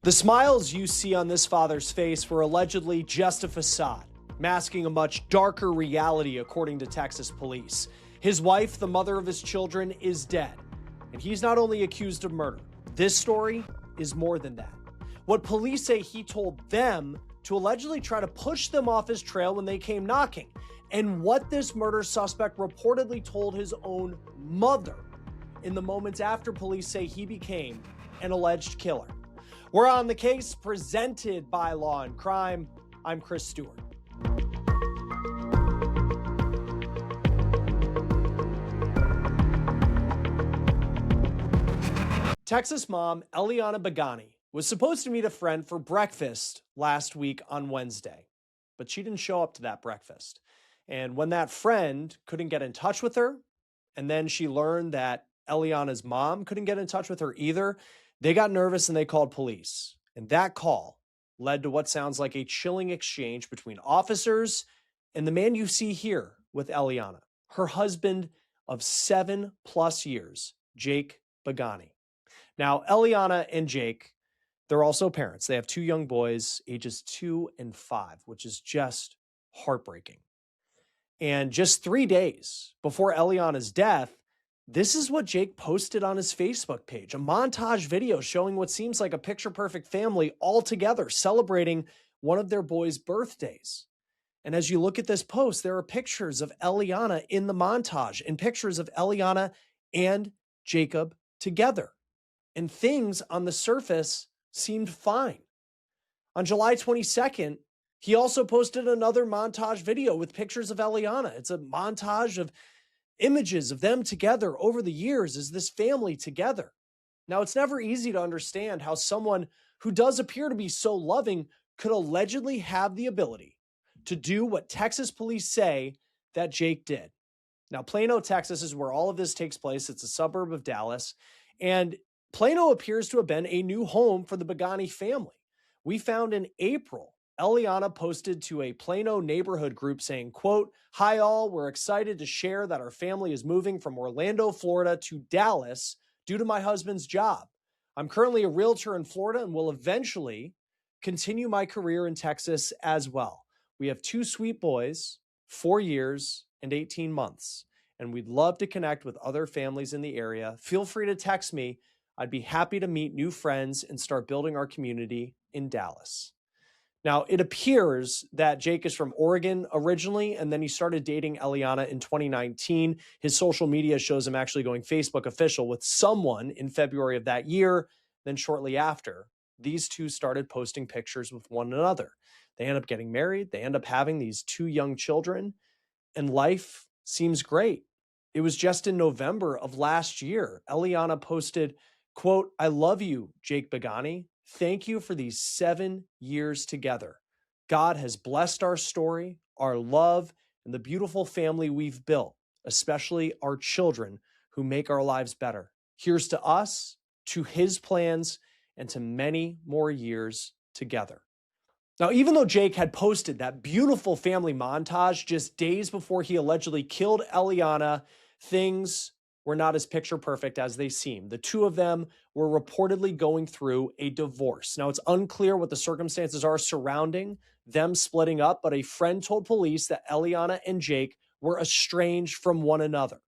The smiles you see on this father's face were allegedly just a facade, masking a much darker reality according to Texas police. His wife, the mother of his children, is dead, and he's not only accused of murder. This story is more than that. What police say he told them to allegedly try to push them off his trail when they came knocking, and what this murder suspect reportedly told his own mother in the moments after police say he became an alleged killer. We're on the case, presented by Law&Crime. I'm Chris Stewart. Texas mom Eliana Bigoni was supposed to meet a friend for breakfast last week on Wednesday, but she didn't show up to that breakfast. And when that friend couldn't get in touch with her, and then she learned that Eliana's mom couldn't get in touch with her either, they got nervous and they called police. And that call led to what sounds like a chilling exchange between officers and the man you see here with Eliana, her husband of 7+ years, Jake Bigoni. Now, Eliana and Jake, they're also parents. They have 2 young boys, ages 2 and 5, which is just heartbreaking. And just 3 days before Eliana's death, this is what Jake posted on his Facebook page, a montage video showing what seems like a picture-perfect family all together celebrating one of their boys' birthdays. And as you look at this post, there are pictures of Eliana in the montage and pictures of Eliana and Jacob together. And things on the surface seemed fine. On July 22nd, he also posted another montage video with pictures of Eliana. It's a montage of images of them together over the years as this family together. Now, it's never easy to understand how someone who does appear to be so loving could allegedly have the ability to do what Texas police say that Jake did. Now, Plano, Texas is where all of this takes place. It's a suburb of Dallas, and Plano appears to have been a new home for the Bigoni family. We found in April, Eliana posted to a Plano neighborhood group saying, quote, "Hi all, we're excited to share that our family is moving from Orlando, Florida to Dallas due to my husband's job. I'm currently a realtor in Florida and will eventually continue my career in Texas as well. We have 2 sweet boys, 4 years and 18 months, and we'd love to connect with other families in the area. Feel free to text me. I'd be happy to meet new friends and start building our community in Dallas." Now, it appears that Jake is from Oregon originally, and then he started dating Eliana in 2019. His social media shows him actually going Facebook official with someone in February of that year. Then shortly after, these two started posting pictures with one another. They end up getting married. They end up having these 2 young children, and life seems great. It was just in November of last year, Eliana posted, quote, "I love you, Jake Bigoni. Thank you for these 7 years together. God has blessed our story, our love, and the beautiful family we've built, especially our children who make our lives better. Here's to us, to his plans, and to many more years together." Now, even though Jake had posted that beautiful family montage just days before he allegedly killed Eliana, things were not as picture perfect as they seem. The 2 of them were reportedly going through a divorce. Now, it's unclear what the circumstances are surrounding them splitting up, but a friend told police that Eliana and Jake were estranged from one another.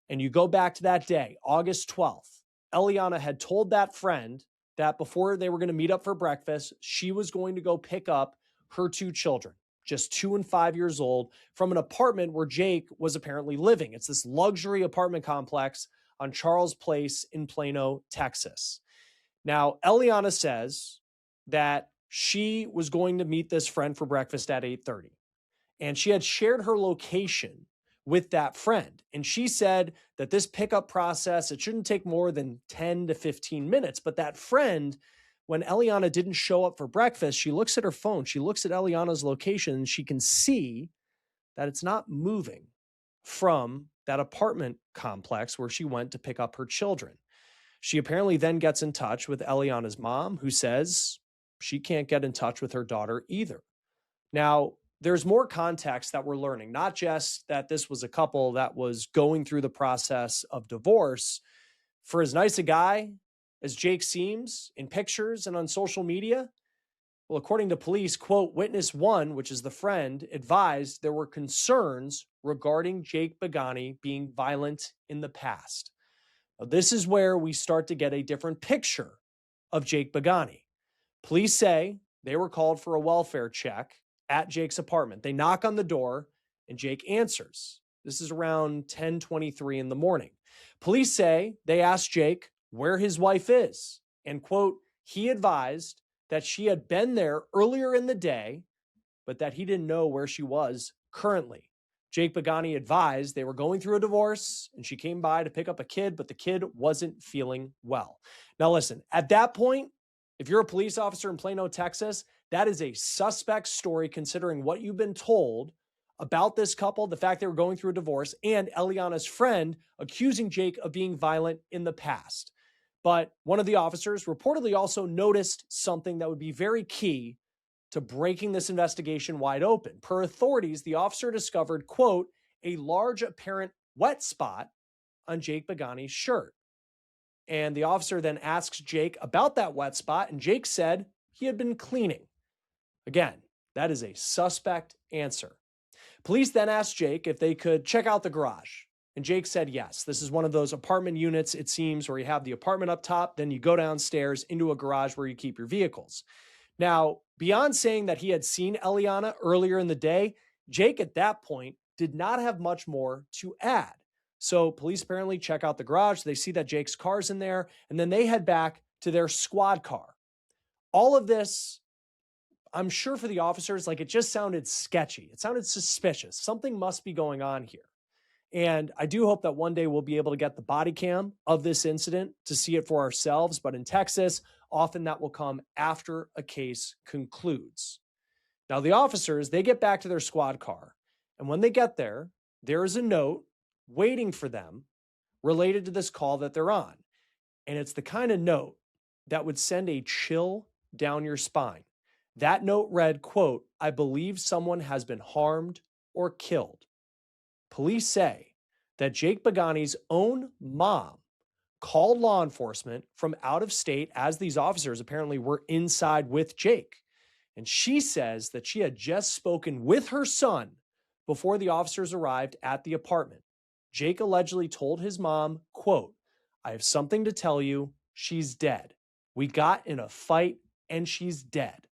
And you go back to that day, August 12th, Eliana had told that friend that before they were going to meet up for breakfast, she was going to go pick up her 2 children, just 2 and 5 years old, from an apartment where Jake was apparently living. It's this luxury apartment complex on Charles Place in Plano, Texas. Now, Eliana says that she was going to meet this friend for breakfast at 8:30, and she had shared her location with that friend. And she said that this pickup process, it shouldn't take more than 10 to 15 minutes. But that friend, when Eliana didn't show up for breakfast, she looks at her phone, she looks at Eliana's location, and she can see that it's not moving from that apartment complex where she went to pick up her children. She apparently then gets in touch with Eliana's mom, who says she can't get in touch with her daughter either. Now, there's more context that we're learning, not just that this was a couple that was going through the process of divorce. For as nice a guy as Jake seems in pictures and on social media? Well, according to police, quote, witness one, which is the friend, advised there were concerns regarding Jake Bigoni being violent in the past. Now, this is where we start to get a different picture of Jake Bigoni. Police say they were called for a welfare check at Jake's apartment. They knock on the door and Jake answers. This is around 10:23 in the morning. Police say they asked Jake where his wife is, and quote, he advised that she had been there earlier in the day, but that he didn't know where she was currently. Jake Bigoni advised they were going through a divorce and she came by to pick up a kid, but the kid wasn't feeling well. Now listen, at that point, if you're a police officer in Plano, Texas, that is a suspect story considering what you've been told about this couple, the fact they were going through a divorce, and Eliana's friend accusing Jake of being violent in the past. But one of the officers reportedly also noticed something that would be very key to breaking this investigation wide open. Per authorities, the officer discovered, quote, a large apparent wet spot on Jake Bigoni's shirt. And the officer then asks Jake about that wet spot, and Jake said he had been cleaning. Again, that is a suspect answer. Police then asked Jake if they could check out the garage. And Jake said yes. This is one of those apartment units, it seems, where you have the apartment up top, then you go downstairs into a garage where you keep your vehicles. Now, beyond saying that he had seen Eliana earlier in the day, Jake at that point did not have much more to add. So police apparently check out the garage. They see that Jake's car's in there, and then they head back to their squad car. All of this, I'm sure for the officers, like it just sounded sketchy. It sounded suspicious. Something must be going on here. And I do hope that one day we'll be able to get the body cam of this incident to see it for ourselves. But in Texas, often that will come after a case concludes. Now, the officers, they get back to their squad car. And when they get there, there is a note waiting for them related to this call that they're on. And it's the kind of note that would send a chill down your spine. That note read, quote, I believe someone has been harmed or killed. Police say that Jake Bigoni's own mom called law enforcement from out of state as these officers apparently were inside with Jake. And she says that she had just spoken with her son before the officers arrived at the apartment. Jake allegedly told his mom, quote, I have something to tell you. She's dead. We got in a fight and she's dead.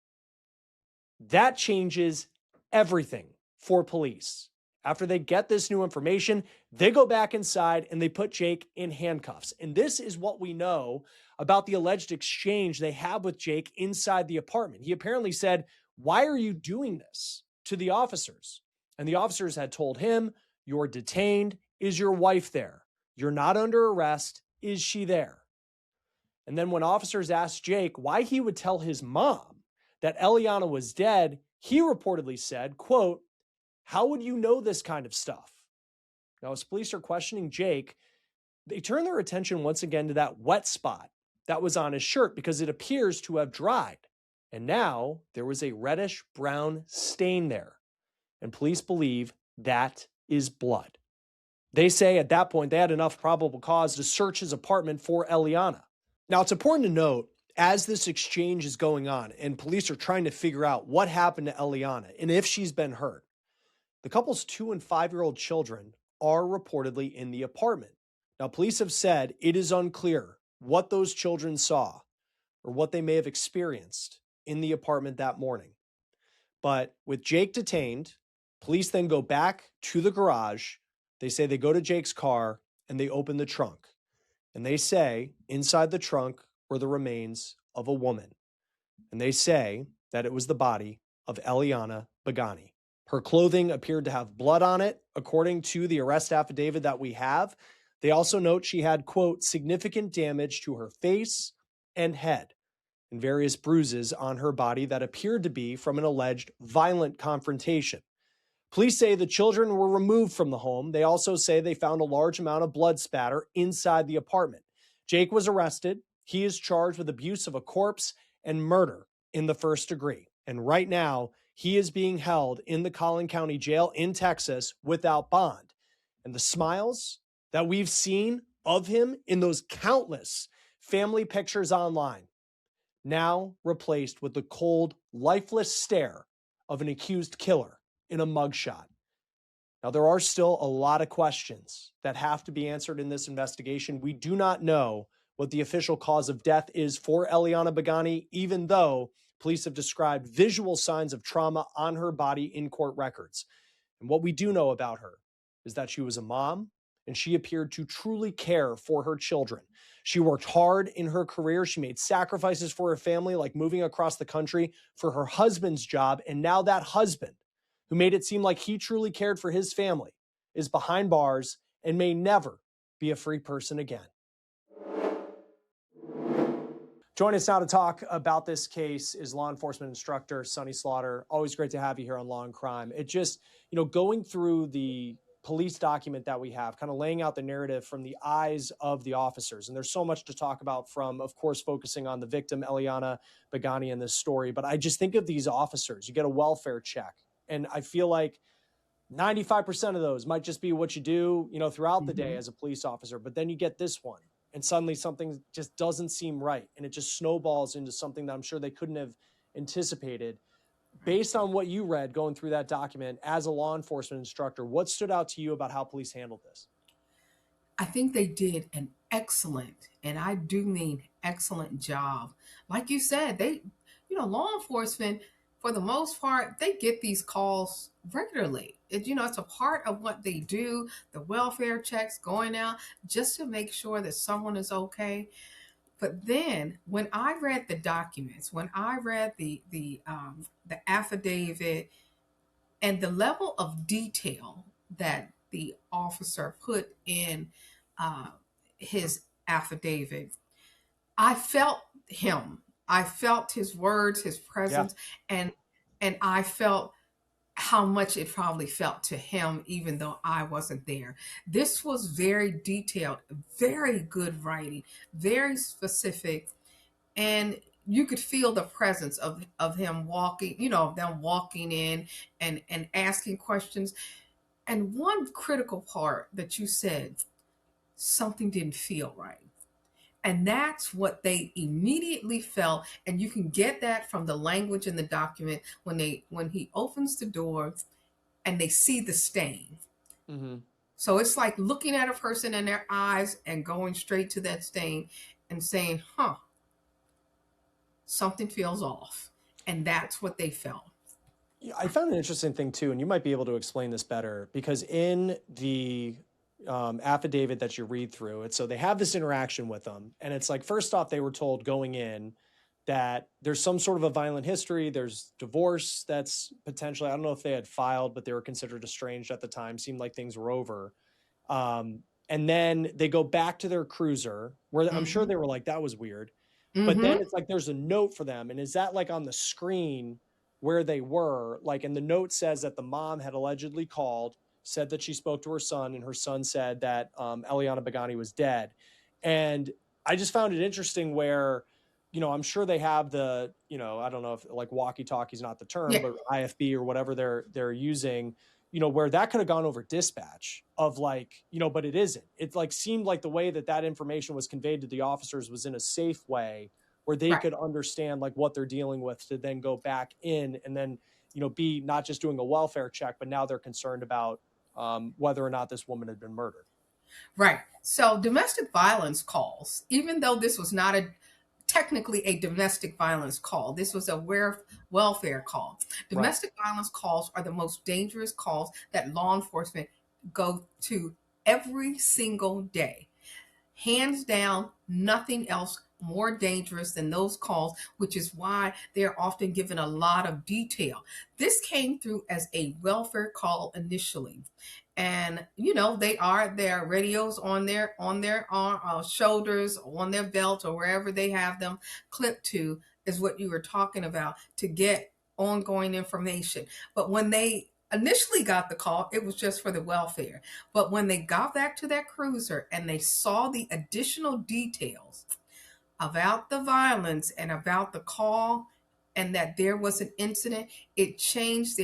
That changes everything for police. After they get this new information, they go back inside and they put Jake in handcuffs. And this is what we know about the alleged exchange they have with Jake inside the apartment. He apparently said, why are you doing this to the officers? And the officers had told him, you're detained. Is your wife there? You're not under arrest. Is she there? And then when officers asked Jake why he would tell his mom that Eliana was dead, he reportedly said, quote, how would you know this kind of stuff? Now, as police are questioning Jake, they turn their attention once again to that wet spot that was on his shirt because it appears to have dried. And now there was a reddish brown stain there. And police believe that is blood. They say at that point they had enough probable cause to search his apartment for Eliana. Now, it's important to note, as this exchange is going on and police are trying to figure out what happened to Eliana and if she's been hurt, the couple's 2- and 5-year-old children are reportedly in the apartment. Now, police have said it is unclear what those children saw or what they may have experienced in the apartment that morning. But with Jake detained, police then go back to the garage. They say they go to Jake's car and they open the trunk. And they say inside the trunk were the remains of a woman. And they say that it was the body of Eliana Bigoni. Her clothing appeared to have blood on it, according to the arrest affidavit that we have. They also note she had, quote, significant damage to her face and head and various bruises on her body that appeared to be from an alleged violent confrontation. Police say the children were removed from the home. They also say they found a large amount of blood spatter inside the apartment. Jake was arrested. He is charged with abuse of a corpse and murder in the first degree. And right now, he is being held in the Collin County Jail in Texas without bond. And the smiles that we've seen of him in those countless family pictures online, now replaced with the cold, lifeless stare of an accused killer in a mugshot. Now, there are still a lot of questions that have to be answered in this investigation. We do not know what the official cause of death is for Eliana Bigoni, even though police have described visual signs of trauma on her body in court records. And what we do know about her is that she was a mom and she appeared to truly care for her children. She worked hard in her career. She made sacrifices for her family, like moving across the country for her husband's job. And now that husband, who made it seem like he truly cared for his family, is behind bars and may never be a free person again. Joining us now to talk about this case is law enforcement instructor Sonny Slaughter. Always great to have you here on Law and Crime. It just, going through the police document that we have, kind of laying out the narrative from the eyes of the officers. And there's so much to talk about from, of course, focusing on the victim, Eliana Bigoni, in this story. But I just think of these officers. You get a welfare check. And I feel like 95% of those might just be what you do, throughout the day as a police officer. But then you get this one, and suddenly something just doesn't seem right. And it just snowballs into something that I'm sure they couldn't have anticipated. Based on what you read going through that document as a law enforcement instructor, what stood out to you about how police handled this? I think they did an excellent, and I do mean excellent job. Like you said, law enforcement, for the most part, they get these calls regularly. It's a part of what they do, the welfare checks going out just to make sure that someone is okay. But then when I read the documents, when I read the affidavit and the level of detail that the officer put in uh, his affidavit, I felt him. I felt his words, his Yeah. presence, and I felt how much it probably felt to him, even though I wasn't there. This was very detailed, very good writing, very specific, and you could feel the presence of him walking, them walking in and asking questions. And one critical part that you said, something didn't feel right. And that's what they immediately felt. And you can get that from the language in the document when he opens the door and they see the stain. Mm-hmm. So it's like looking at a person in their eyes and going straight to that stain and saying, something feels off. And that's what they felt. I found an interesting thing too, and you might be able to explain this better, because in the affidavit that you read through it, so they have this interaction with them, and it's like, first off, they were told going in that there's some sort of a violent history, there's divorce that's potentially, I don't know if they had filed, but they were considered estranged at the time, seemed like things were over. And then they go back to their cruiser, where I'm sure they were like, that was weird. But then Mm-hmm. it's like there's a note for them, and is that like on the screen where they were? Like, and the note says that the mom had allegedly called, said that she spoke to her son, and her son said that Eliana Bigoni was dead. And I just found it interesting where, I'm sure they have the, I don't know if like walkie-talkie is not the term, Yeah. but IFB or whatever they're using, where that could have gone over dispatch of like, but it isn't. It like seemed like the way that information was conveyed to the officers was in a safe way where they Right. could understand like what they're dealing with to then go back in and then, be not just doing a welfare check, but now they're concerned about whether or not this woman had been murdered. Right. So domestic violence calls, even though this was not technically a domestic violence call, this was a welfare call. Right. Domestic violence calls are the most dangerous calls that law enforcement go to every single day. Hands down, nothing else more dangerous than those calls, which is why they're often given a lot of detail. This came through as a welfare call initially. And they are their radios on their shoulders, on their belt, or wherever they have them clipped to, is what you were talking about, to get ongoing information. But when they initially got the call, it was just for the welfare. But when they got back to that cruiser and they saw the additional details about the violence and about the call and that there was an incident, it changed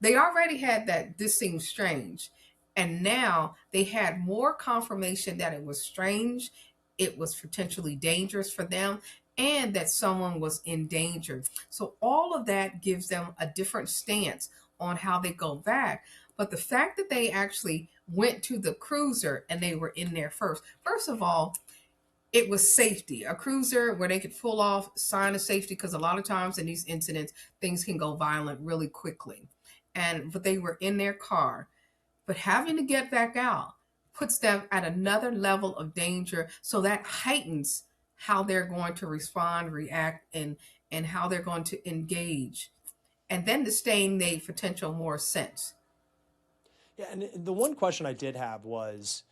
they already had that this seems strange. And now they had more confirmation that it was strange it was potentially dangerous for them and that someone was in danger. So all of that gives them a different stance on how they go back. But the fact that they actually went to the cruiser and they were in there first of all, it was safety. A cruiser where they could pull off, sign of safety, because a lot of times in these incidents, things can go violent really quickly. But they were in their car. But having to get back out puts them at another level of danger. So that heightens how they're going to respond, react, and how they're going to engage. And then the staying made potential more sense. Yeah, and the one question I did have was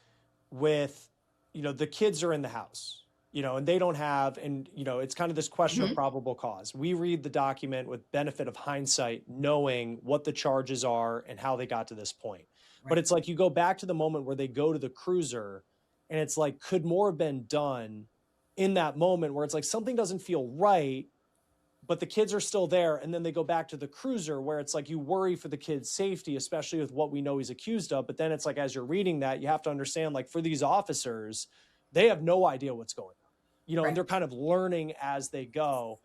with, the kids are in the house, and they don't have, and, it's kind of this question of Mhm. probable cause. We read the document with benefit of hindsight, knowing what the charges are and how they got to this point. But Right. it's like you go back to the moment where they go to the cruiser and it's like, could more have been done in that moment where it's like something doesn't feel right, but the kids are still there, and then they go back to the cruiser where it's like you worry for the kid's safety, especially with what we know he's accused of. But then it's like, as you're reading that, you have to understand, like, for these officers, they have no idea what's going on, and Right. they're kind of learning as they go.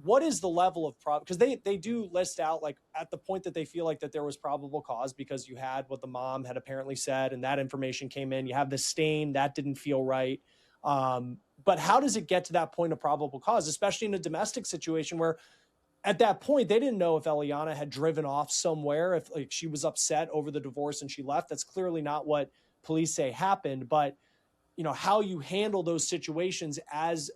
What is the level of because they do list out, like, at the point that they feel like that there was probable cause, because you had what the mom had apparently said and that information came in, you have the stain that didn't feel right. But how does it get to that point of probable cause, especially in a domestic situation where at that point they didn't know if Eliana had driven off somewhere, if, like, she was upset over the divorce and she left? That's clearly not what police say happened. But how you handle those situations as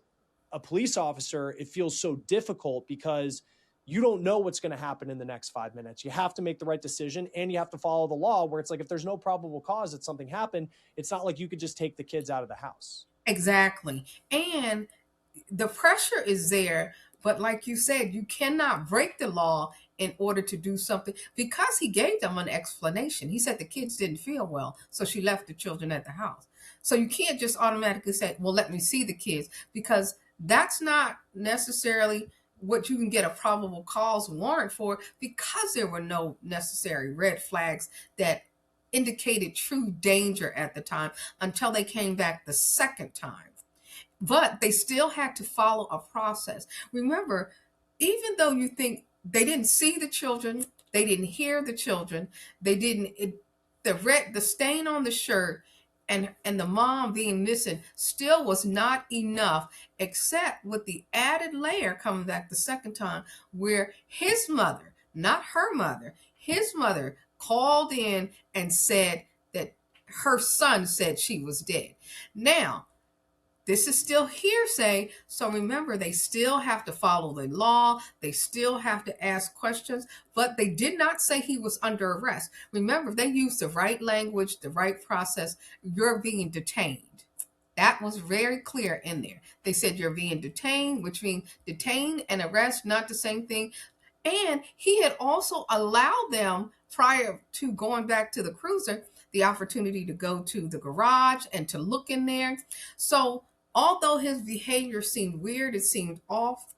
a police officer, it feels so difficult because you don't know what's going to happen in the next 5 minutes. You have to make the right decision and you have to follow the law, where it's like, if there's no probable cause that something happened, it's not like you could just take the kids out of the house. Exactly. And the pressure is there, but like you said, you cannot break the law in order to do something, because he gave them an explanation. He said the kids didn't feel well, so she left the children at the house. So you can't just automatically say, well, let me see the kids, because that's not necessarily what you can get a probable cause warrant for, because there were no necessary red flags that indicated true danger at the time until they came back the second time. But they still had to follow a process. Remember, even though you think they didn't see the children, they didn't hear the children, they didn't the stain on the shirt and the mom being missing still was not enough, except with the added layer coming back the second time, where his mother, not her mother, his mother called in and said that her son said she was dead. Now, this is still hearsay. So remember, they still have to follow the law. They still have to ask questions, but they did not say he was under arrest. Remember, they used the right language, the right process. You're being detained. That was very clear in there. They said you're being detained, which means detained and arrest, not the same thing. And he had also allowed them, prior to going back to the cruiser, the opportunity to go to the garage and to look in there. So although his behavior seemed weird, it seemed off,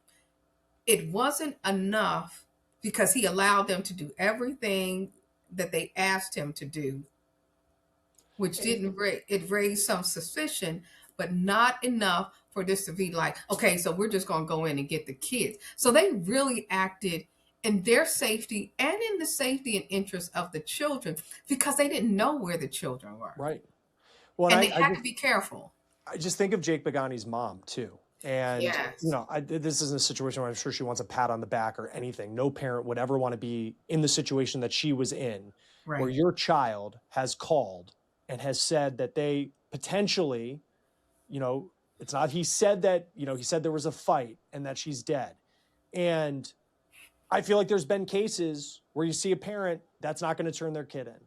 it wasn't enough, because he allowed them to do everything that they asked him to do, which And didn't it raised some suspicion, but not enough for this to be like, okay, so we're just going to go in and get the kids. So they really acted in their safety and in the safety and interest of the children, because they didn't know where the children were, right. Well, and and I, they I had just to be careful. I just think of Jake Bigoni's mom too. And, Yes. this isn't a situation where I'm sure she wants a pat on the back or anything. No parent would ever want to be in the situation that she was in, where Right. your child has called and has said that they potentially, it's not, he said that, he said there was a fight and that she's dead. And I feel like there's been cases where you see a parent that's not going to turn their kid in.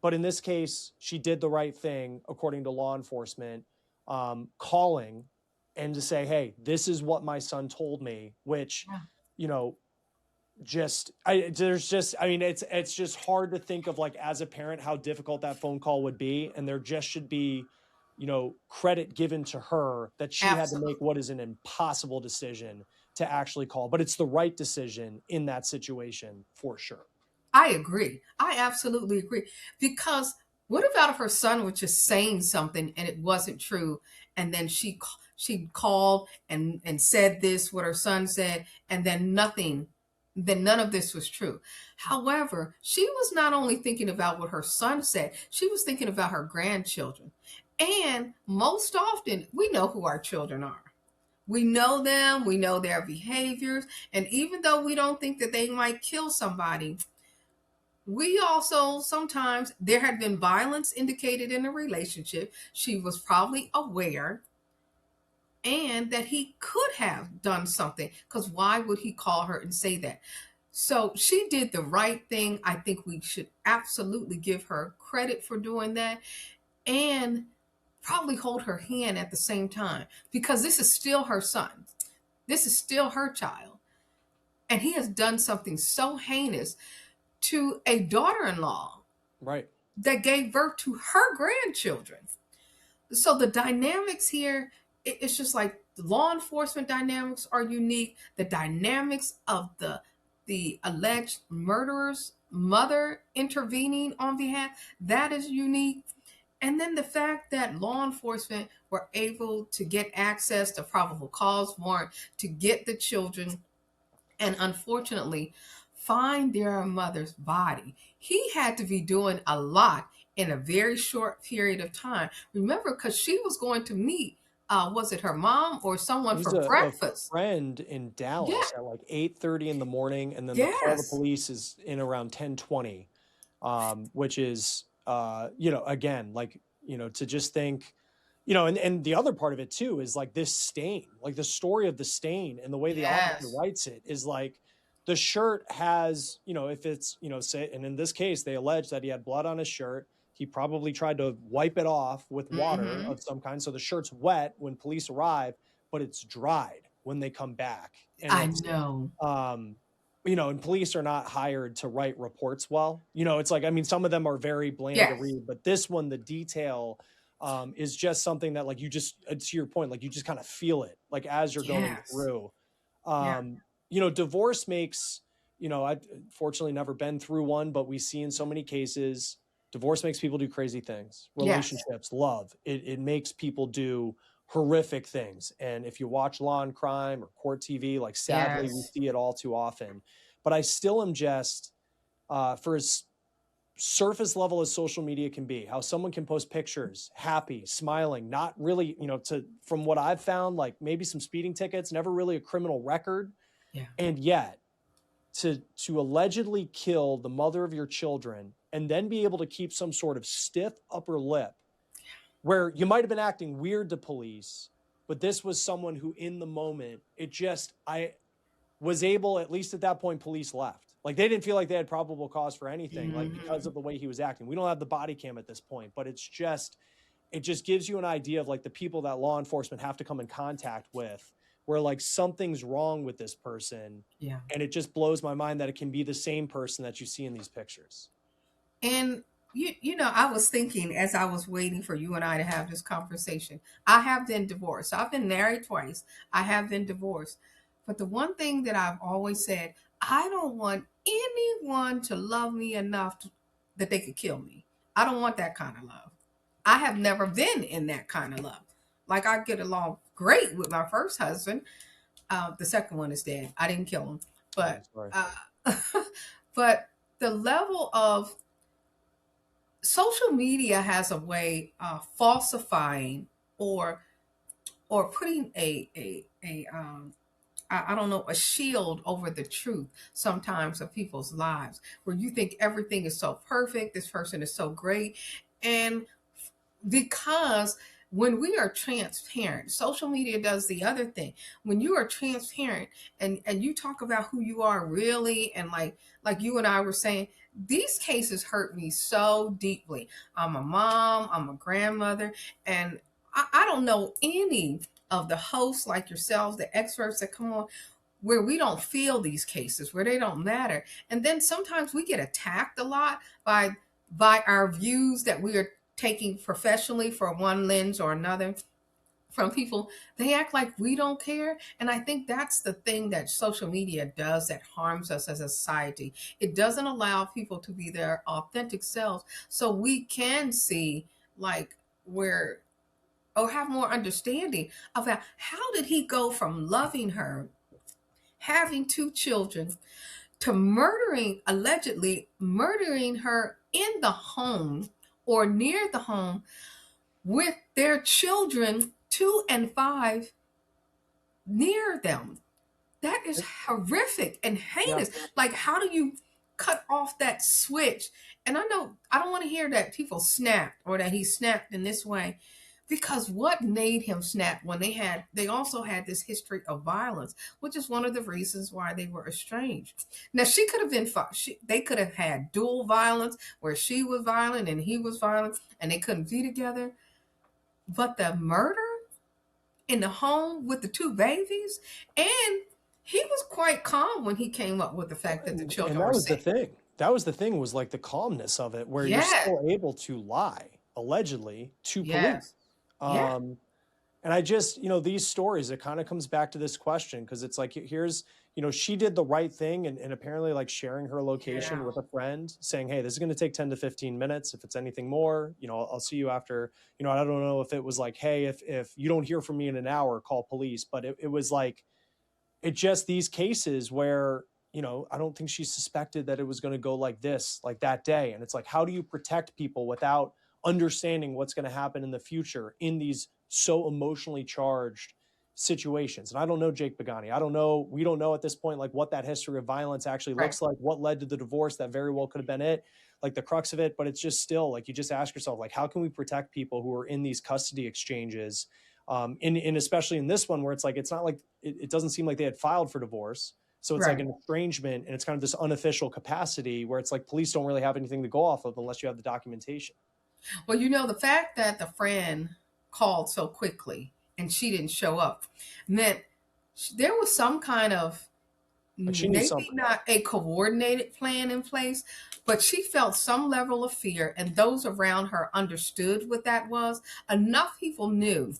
But in this case, she did the right thing, according to law enforcement, calling and to say, hey, this is what my son told me, which, Yeah. you know, it's just hard to think of, like, as a parent, how difficult that phone call would be. And there just should be, credit given to her that she had to make Absolutely. what is an impossible decision to actually call, but it's the right decision in that situation for sure. I agree. I absolutely agree. Because what about if her son was just saying something and it wasn't true? and then she called and said this what her son said, and then none of this was true. However, she was not only thinking about what her son said, she was thinking about her grandchildren. And most often, we know who our children are. We know them, we know their behaviors, and even though we don't think that they might kill somebody, we also sometimes there had been violence indicated in the relationship. She was probably aware and that he could have done something, because why would he call her and say that? So she did the right thing. I think we should absolutely give her credit for doing that, and probably hold her hand at the same time, because this is still her son. This is still her child. And he has done something so heinous to a daughter-in-law Right. that gave birth to her grandchildren. So the dynamics here, it's just like the law enforcement dynamics are unique. The dynamics of the alleged murderer's mother intervening on behalf, that is unique. And then the fact that law enforcement were able to get access to probable cause warrant to get the children and unfortunately find their mother's body. He had to be doing a lot in a very short period of time. Remember, because she was going to meet, was it her mom or It someone was for a breakfast? friend in Yeah, Dallas at like 8:30 in the morning, and then the call to yes, police is in around 10:20, which is, again, like, to just think, and the other part of it too is like this stain, like the story of the stain and the way the officer yes. writes it is like the shirt has, if it's, say, and in this case, they allege that he had blood on his shirt. He probably tried to wipe it off with water Mm-hmm. of some kind. So the shirt's wet when police arrive, but it's dried when they come back. And I it's, know. um, and police are not hired to write reports well. It's like, I mean, some of them are very bland to Yes, read, but this one, the detail is just something that, like, you just, to your point, like, you just kind of feel it, like, as you're going yes, through. yeah, Divorce makes, I've fortunately never been through one, but we see in so many cases, divorce makes people do crazy things. yes, Relationships, love, it makes people do horrific things. And if you watch Law and Crime or Court TV, like, sadly, we yes, see it all too often. But I still am just, for as surface level as social media can be, how someone can post pictures, happy, smiling, not really, from what I've found, like maybe some speeding tickets, never really a criminal record. yeah, And yet to allegedly kill the mother of your children and then be able to keep some sort of stiff upper lip, where you might have been acting weird to police, but this was someone who in the moment, I was able, at least at that point, police left. Like, they didn't feel like they had probable cause for anything, like, because mm-hmm. of the way he was acting. We don't have the body cam at this point, but it just gives you an idea of like the people that law enforcement have to come in contact with, where like something's wrong with this person. Yeah. And it just blows my mind that it can be the same person that you see in these pictures. And I was thinking as I was waiting for you and I to have this conversation, I have been divorced. I've been married twice. I have been divorced. But the one thing that I've always said, I don't want anyone to love me enough that they could kill me. I don't want that kind of love. I have never been in that kind of love. Like, I get along great with my first husband. The second one is dead. I didn't kill him, I'm but sorry. but the level of social media has a way of falsifying or putting I don't know, a shield over the truth sometimes of people's lives, where you think everything is so perfect, this person is so great. And because when we are transparent, social media does the other thing. When you are transparent and you talk about who you are really, and like you and I were saying, these cases hurt me so deeply. I'm a mom, I'm a grandmother, and I don't know any of the hosts like yourselves, the experts that come on, where we don't feel these cases, where they don't matter. And then sometimes we get attacked a lot by our views that we are taking professionally for one lens or another from people. They act like we don't care. And I think that's the thing that social media does that harms us as a society. It doesn't allow people to be their authentic selves, so we can see like where or have more understanding about how did he go from loving her, having two children, to murdering, allegedly murdering her in the home or near the home with their children 2 and 5 near them. That is horrific and Yeah. heinous. Like, how do you cut off that switch? And I know I don't want to hear that people snapped or that he snapped in this way, because what made him snap when they also had this history of violence, which is one of the reasons why they were estranged. Now she could have been they could have had dual violence where she was violent and he was violent and they couldn't be together. But the murder in the home with the two babies, and he was quite calm when he came up with the fact that the And children that were was the safe. thing. That was the thing, was like the calmness of it, where you're Yeah. still able to lie, allegedly, to police. Yes. Yeah. And I just, these stories, it kind of comes back to this question, because it's like, here's, she did the right thing, and apparently like sharing her location Yeah. with a friend, saying, hey, this is going to take 10 to 15 minutes. If it's anything more, I'll see you after. I don't know if it was like, hey, if you don't hear from me in an hour, call police. But it was like, it just, these cases where, I don't think she suspected that it was going to go like this, like that day. And it's like, how do you protect people without understanding what's going to happen in the future in these so emotionally charged situations? And I don't know Jake Bigoni. I don't know. We don't know at this point, like, what that history of violence actually Right. looks like, what led to the divorce. That very well could have been it, like the crux of it. But it's just still like, you just ask yourself, like, how can we protect people who are in these custody exchanges? In especially in this one, where it's like, it's not like, it doesn't seem like they had filed for divorce. So it's like Right. an estrangement, and it's kind of this unofficial capacity where it's like police don't really have anything to go off of unless you have the documentation. Well, the fact that the friend called so quickly and she didn't show up meant there was some kind of, Like, she knew maybe something. not a coordinated plan in place, but she felt some level of fear, and those around her understood what that was. Enough people knew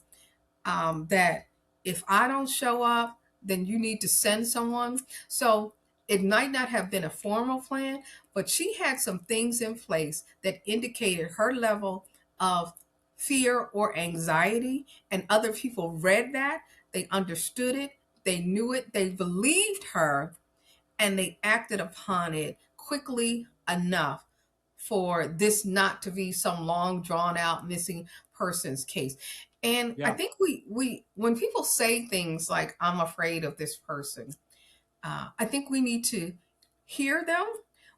that if I don't show up, then you need to send someone. So it might not have been a formal plan, but she had some things in place that indicated her level of fear or anxiety. And other people read that, they understood it, they knew it, they believed her, and they acted upon it quickly enough for this not to be some long drawn out missing persons case. And I Yeah. think we when people say things like I'm afraid of this person, I think we need to hear them.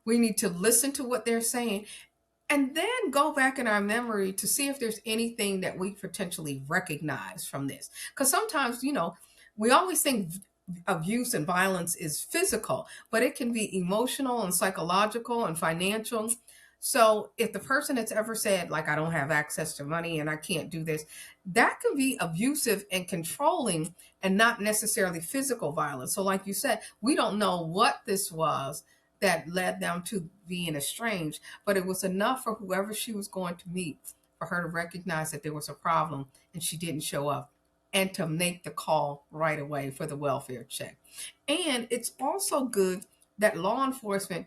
We need to listen to what they're saying, and then go back in our memory to see if there's anything that we potentially recognize from this. Because sometimes, we always think abuse and violence is physical, but it can be emotional and psychological and financial. So if the person that's ever said, like, I don't have access to money and I can't do this, that can be abusive and controlling and not necessarily physical violence. So, like you said, we don't know what this was that led them to being estranged, but it was enough for whoever she was going to meet for her to recognize that there was a problem and she didn't show up, and to make the call right away for the welfare check. And it's also good that law enforcement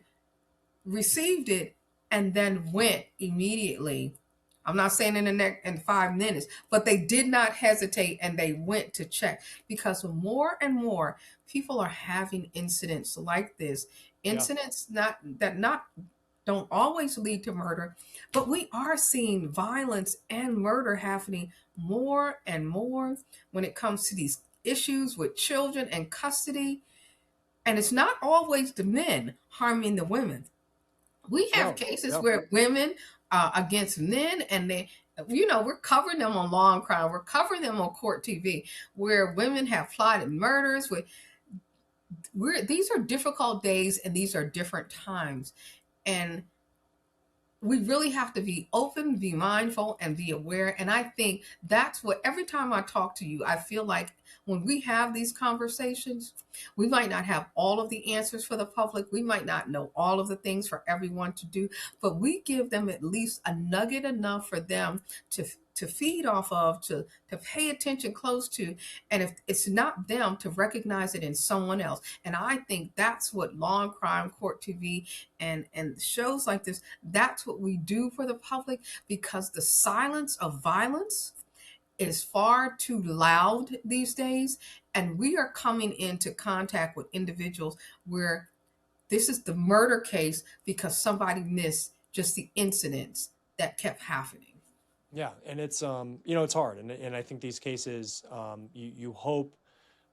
received it and then went immediately. I'm not saying in the next in 5 minutes, but they did not hesitate and they went to check, because more and more people are having incidents like this. Yeah. Incidents not don't always lead to murder, but we are seeing violence and murder happening more and more when it comes to these issues with children and custody. And it's not always the men harming the women. We have No. cases Yeah. where women against men, and we're covering them on Law&Crime, we're covering them on court TV, where women have plotted murders. These are difficult days and these are different times, and we really have to be open, be mindful, and be aware. And I think that's what, every time I talk to you, I feel like when we have these conversations, we might not have all of the answers for the public. We might not know all of the things for everyone to do, but we give them at least a nugget enough for them to feed off of, to pay attention close to, and if it's not them, to recognize it in someone else. And I think that's what Law&Crime, Court TV, and shows like this, that's what we do for the public, because the silence of violence is far too loud these days, and we are coming into contact with individuals where this is the murder case because somebody missed just the incidents that kept happening. Yeah, and it's it's hard, and I think these cases, you hope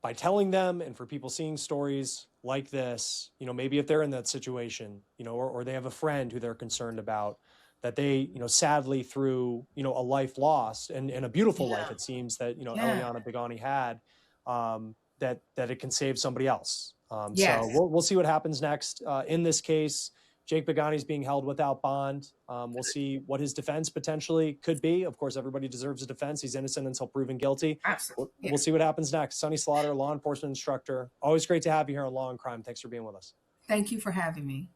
by telling them and for people seeing stories like this, maybe if they're in that situation, or they have a friend who they're concerned about, that they, sadly through, a life lost and a beautiful life, it seems that, Eliana Bigoni had, that it can save somebody else. So we'll see what happens next in this case. Jake Bigoni is being held without bond. We'll see what his defense potentially could be. Of course, everybody deserves a defense. He's innocent until proven guilty. Absolutely. We'll see what happens next. Sonny Slaughter, law enforcement instructor. Always great to have you here on Law and Crime. Thanks for being with us. Thank you for having me.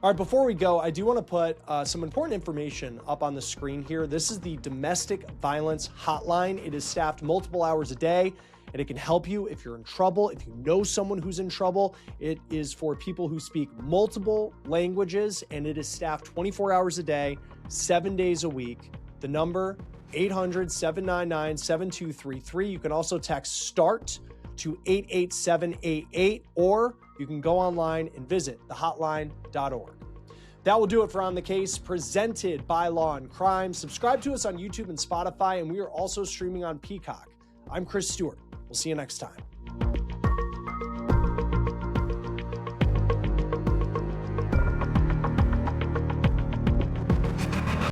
All right, before we go, I do want to put some important information up on the screen here. This is the Domestic Violence Hotline. It is staffed multiple hours a day, and it can help you if you're in trouble, if you know someone who's in trouble. It is for people who speak multiple languages, and it is staffed 24 hours a day, 7 days a week. The number, 800-799-7233. You can also text START to 88788, or you can go online and visit thehotline.org. That will do it for On the Case, presented by Law and Crime. Subscribe to us on YouTube and Spotify, and we are also streaming on Peacock. I'm Chris Stewart. We'll see you next time.